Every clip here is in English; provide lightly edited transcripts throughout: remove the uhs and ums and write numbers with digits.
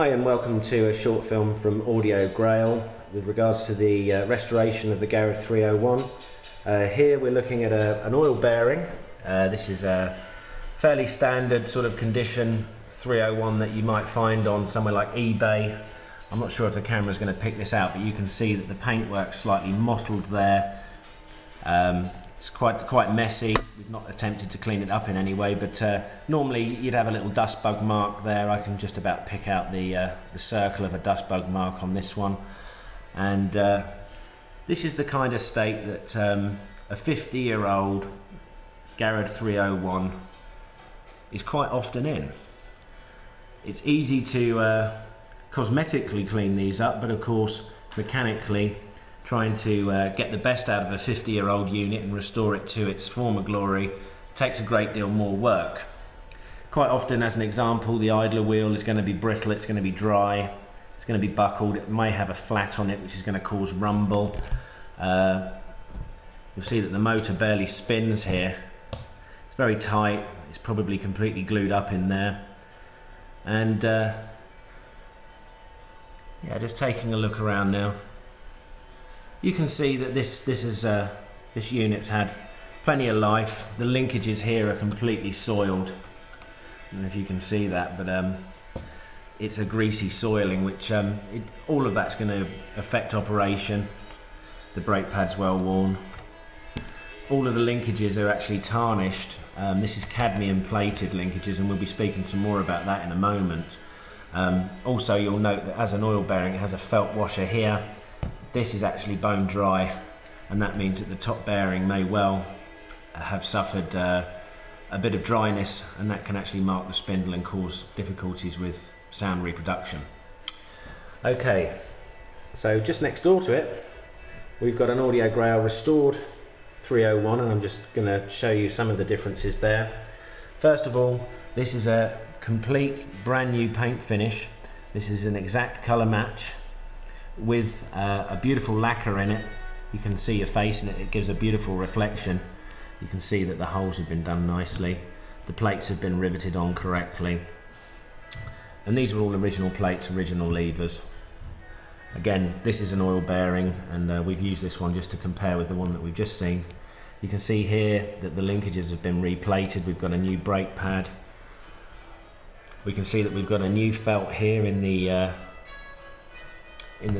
Hi and welcome to a short film from Audio Grail with regards to the restoration of the Garrard 301. Here we're looking at an oil bearing. This is a fairly standard sort of condition 301 that you might find on somewhere like eBay. I'm not sure if the camera's going to pick this out, but you can see that the paintwork's slightly mottled there. It's quite messy. We've not attempted to clean it up in any way, but normally you'd have a little dust bug mark there. I can just about pick out the circle of a dust bug mark on this one. And this is the kind of state that a 50-year-old Garrard 301 is quite often in. It's easy to cosmetically clean these up, but of course mechanically trying to get the best out of a 50-year-old unit and restore it to its former glory takes a great deal more work. Quite often, as an example, the idler wheel is going to be brittle, it's going to be dry, it's going to be buckled, it may have a flat on it which is going to cause rumble. You'll see that the motor barely spins here. It's very tight, it's probably completely glued up in there. And yeah, just taking a look around now. You can see that this unit's had plenty of life. The linkages here are completely soiled. I don't know if you can see that, but it's a greasy soiling, which all of that's going to affect operation. The brake pad's well worn. All of the linkages are actually tarnished. This is cadmium plated linkages, and we'll be speaking some more about that in a moment. Also, you'll note that as an oil bearing, it has a felt washer here. This is actually bone dry, and that means that the top bearing may well have suffered a bit of dryness, and that can actually mark the spindle and cause difficulties with sound reproduction. Okay, so just next door to it we've got an Audio Grail Restored 301, and I'm just going to show you some of the differences there. First of all, this is a complete brand new paint finish. This is an exact colour match with a beautiful lacquer in it. You can see your face in it, it gives a beautiful reflection. You can see that the holes have been done nicely, the plates have been riveted on correctly, and these are all original plates, original levers. Again, this is an oil bearing, and we've used this one just to compare with the one that we've just seen. You can see here that the linkages have been replated. We've got a new brake pad. We can see that we've got a new felt here in the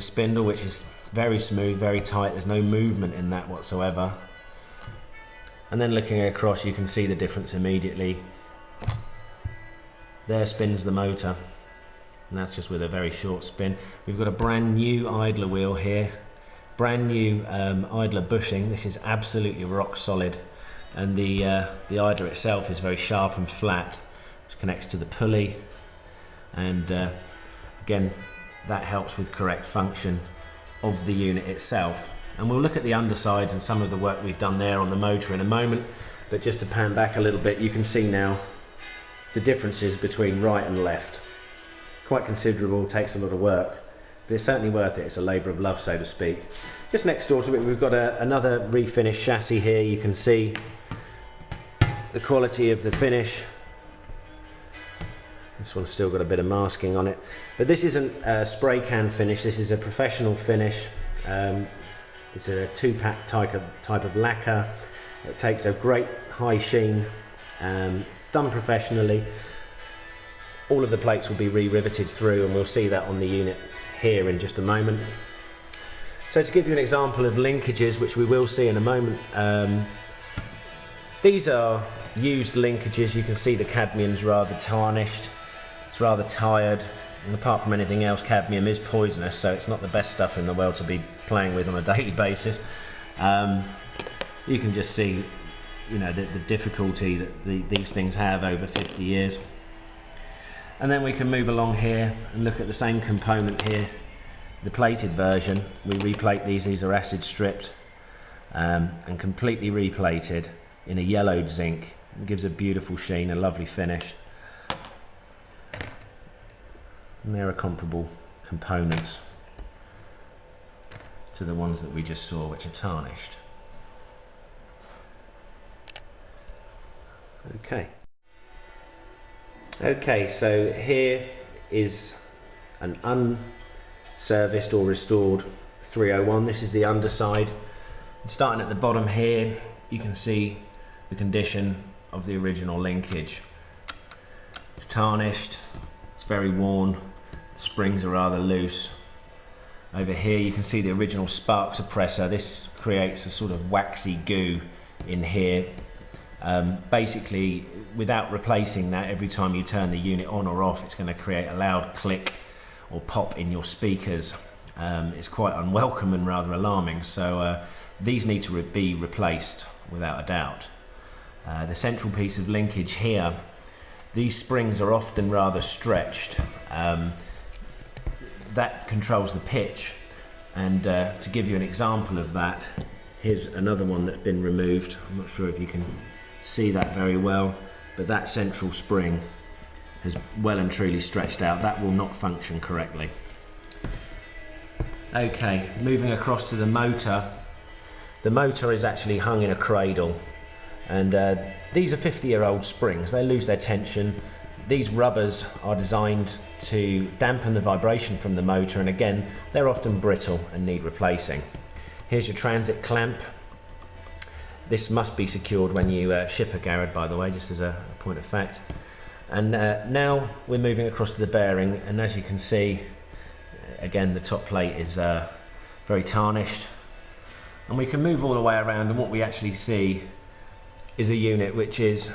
spindle, which is very smooth, very tight. There's no movement in that whatsoever. And then looking across, you can see the difference immediately. There spins the motor, and that's just with a very short spin. We've got a brand new idler wheel here, brand new idler bushing. This is absolutely rock solid, and the idler itself is very sharp and flat, which connects to the pulley, and again, that helps with correct function of the unit itself. And we'll look at the undersides and some of the work we've done there on the motor in a moment, but just to pan back a little bit, you can see now the differences between right and left. Quite considerable, takes a lot of work, but it's certainly worth it. It's a labour of love, so to speak. Just next door to it, we've got another refinished chassis here. You can see the quality of the finish. This one's still got a bit of masking on it, but this isn't a spray can finish, this is a professional finish. It's a two-pack type of lacquer. It takes a great high sheen, done professionally. All of the plates will be re-riveted through, and we'll see that on the unit here in just a moment. So to give you an example of linkages, which we will see in a moment, these are used linkages. You can see the cadmium's rather tarnished. It's rather tired, and apart from anything else, cadmium is poisonous, so it's not the best stuff in the world to be playing with on a daily basis. You can just see, you know, the difficulty that these things have over 50 years. And then we can move along here and look at the same component here, the plated version. We replate these are acid stripped and completely replated in a yellowed zinc. It gives a beautiful sheen, a lovely finish. And there are comparable components to the ones that we just saw, which are tarnished. Okay, so here is an unserviced or restored 301. This is the underside. Starting at the bottom here, you can see the condition of the original linkage. It's tarnished, it's very worn, the springs are rather loose. Over here you can see the original spark suppressor. This creates a sort of waxy goo in here. Basically, without replacing that, every time you turn the unit on or off, it's going to create a loud click or pop in your speakers. It's quite unwelcome and rather alarming, so these need to be replaced without a doubt. The central piece of linkage here, these springs are often rather stretched. That controls the pitch, and to give you an example of that, here's another one that's been removed. I'm not sure if you can see that very well, but that central spring has well and truly stretched out. That will not function correctly. Okay, moving across to the motor. The motor is actually hung in a cradle, and these are 50-year-old springs. They lose their tension. These rubbers are designed to dampen the vibration from the motor, and again, they're often brittle and need replacing. Here's your transit clamp. This must be secured when you ship a Garrard, by the way, just as a point of fact. And now we're moving across to the bearing, and as you can see, again, the top plate is very tarnished. And we can move all the way around, and what we actually see is a unit which is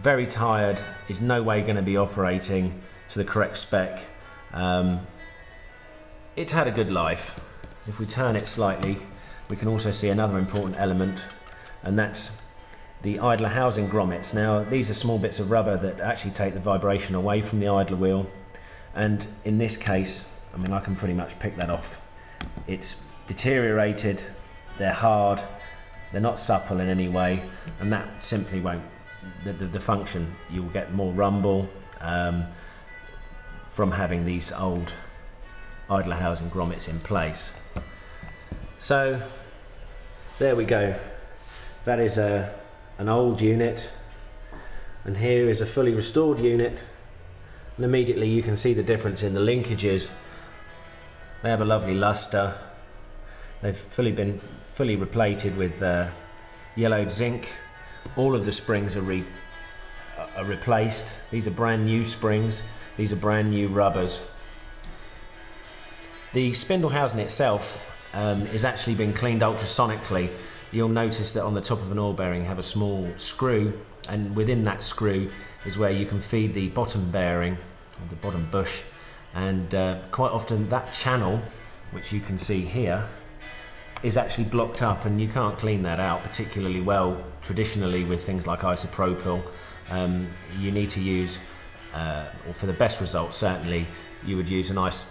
very tired, is no way going to be operating to the correct spec. It's had a good life. If we turn it slightly, we can also see another important element, and that's the idler housing grommets. Now, these are small bits of rubber that actually take the vibration away from the idler wheel, and in this case, I mean, I can pretty much pick that off. It's deteriorated, they're hard, they're not supple in any way, and that simply won't, the function, you'll get more rumble from having these old idler housing grommets in place. So there we go. That is an old unit, and here is a fully restored unit, and immediately you can see the difference in the linkages. They have a lovely luster. They've been fully replated with yellowed zinc. All of the springs are replaced. These are brand new springs. These are brand new rubbers. The spindle housing itself is actually been cleaned ultrasonically. You'll notice that on the top of an oil bearing you have a small screw, and within that screw is where you can feed the bottom bearing, or the bottom bush, and quite often that channel, which you can see here, is actually blocked up, and you can't clean that out particularly well traditionally with things like isopropyl. You need to use, or for the best results certainly, you would use a nice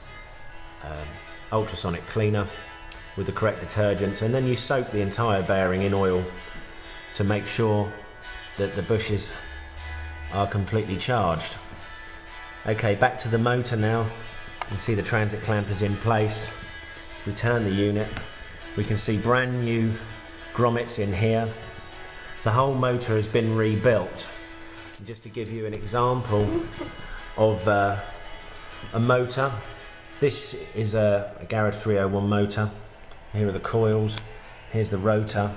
ultrasonic cleaner with the correct detergents, and then you soak the entire bearing in oil to make sure that the bushes are completely charged. Okay, back to the motor now. You can see the transit clamp is in place. If we turn the unit, we can see brand new grommets in here. The whole motor has been rebuilt. And just to give you an example of a motor, this is a Garrard 301 motor. Here are the coils, here's the rotor.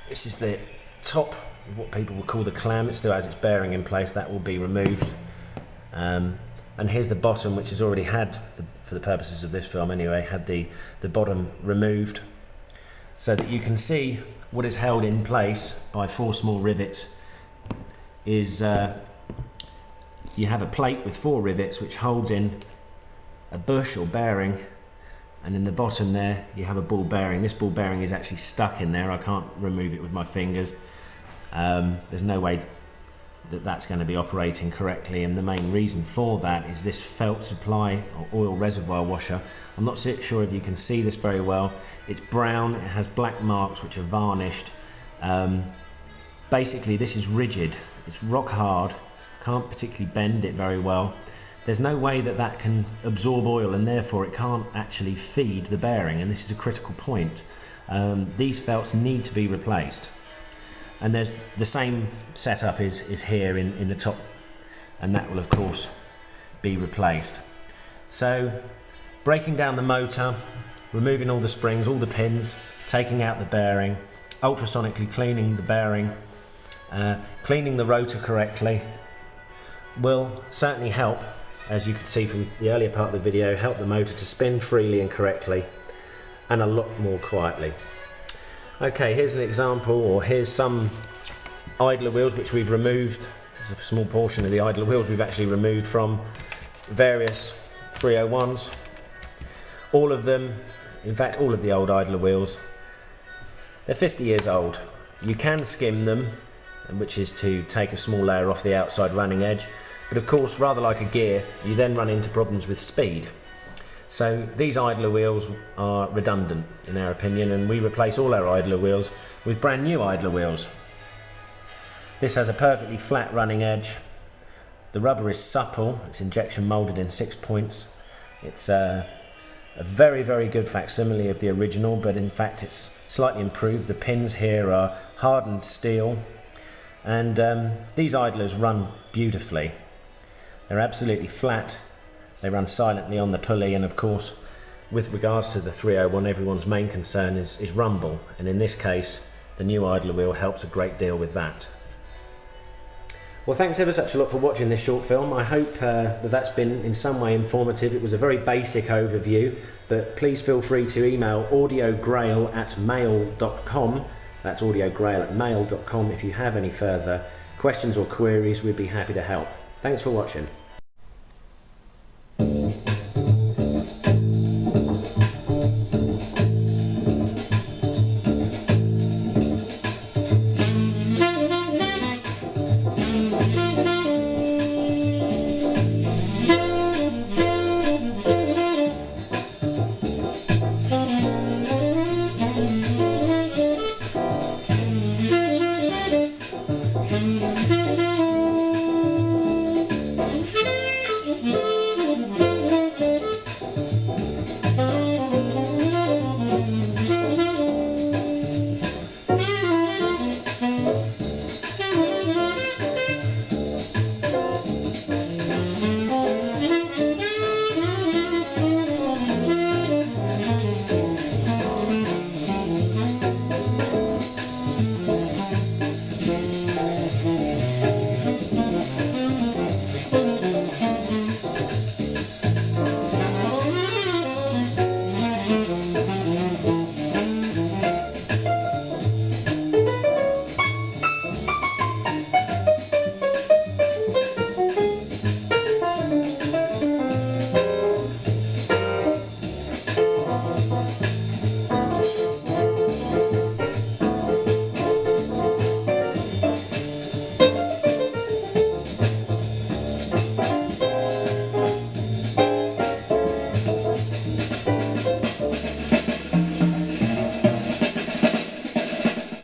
This is the top of what people would call the clam. It still has its bearing in place, that will be removed. And here's the bottom, which has already had, for the purposes of this film anyway, had the bottom removed, so that you can see what is held in place by 4 small rivets is you have a plate with 4 rivets which holds in a bush or bearing, and in the bottom there you have a ball bearing. This ball bearing is actually stuck in there. I can't remove it with my fingers. There's no way that that's going to be operating correctly, and the main reason for that is this felt supply or oil reservoir washer. I'm not sure if you can see this very well. It's brown, it has black marks which are varnished. Basically this is rigid, it's rock hard, can't particularly bend it very well. There's no way that that can absorb oil, and therefore it can't actually feed the bearing, and this is a critical point. These felts need to be replaced. And there's the same setup is here in the top, and that will of course be replaced. So breaking down the motor, removing all the springs, all the pins, taking out the bearing, ultrasonically cleaning the bearing, cleaning the rotor correctly will certainly help, as you can see from the earlier part of the video, help the motor to spin freely and correctly and a lot more quietly. Okay, here's an example, or here's some idler wheels which we've removed. There's a small portion of the idler wheels we've actually removed from various 301s. All of them, in fact all of the old idler wheels, they're 50 years old. You can skim them, which is to take a small layer off the outside running edge, but of course, rather like a gear, you then run into problems with speed. So these idler wheels are redundant in our opinion, and we replace all our idler wheels with brand new idler wheels. This has a perfectly flat running edge. The rubber is supple, it's injection moulded in 6 points. It's a very, very good facsimile of the original, but in fact it's slightly improved. The pins here are hardened steel, and these idlers run beautifully. They're absolutely flat, they run silently on the pulley, and of course with regards to the 301 everyone's main concern is rumble, and in this case the new idler wheel helps a great deal with that. Well, thanks ever such a lot for watching this short film. I hope that's been in some way informative. It was a very basic overview, but please feel free to email audiograil@mail.com. That's audiograil@mail.com if you have any further questions or queries. We'd be happy to help. Thanks for watching.